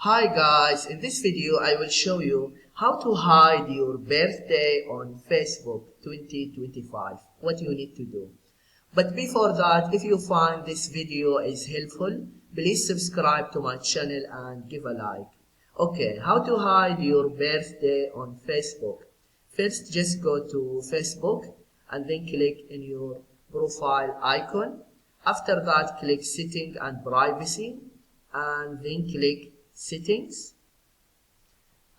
Hi guys, in this video I will show you how to hide your birthday on Facebook 2025. What you need to do. But before that, if you find this video is helpful, please subscribe to my channel and give a like. Okay, how to hide your birthday on Facebook. First, just go to Facebook and then click in your profile icon. After that, click Setting and Privacy and then click Settings,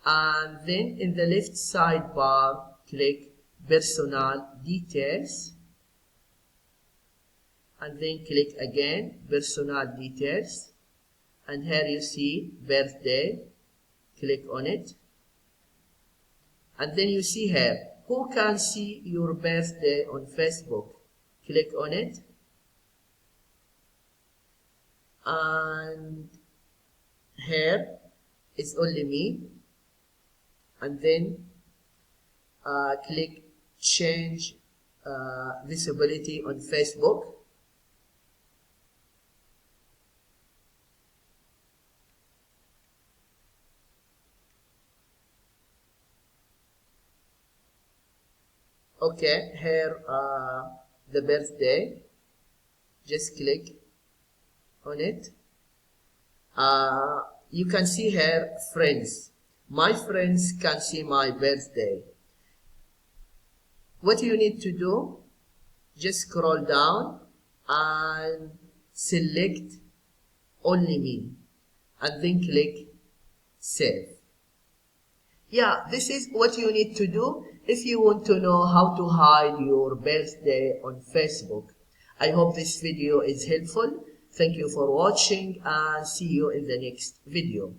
and then in the left sidebar click Personal Details, and then click again Personal Details, and here you see birthday. Click on it, and then you see here who can see your birthday on Facebook. Click on it, and here it's only me, and then click change visibility on Facebook, okay. Here the birthday, just click on it. You can see here friends. My friends can see my birthday. What you need to do, just scroll down and select only me, and then click save. Yeah, this is what you need to do if you want to know how to hide your birthday on Facebook. I hope this video is helpful. Thank you for watching and see you in the next video.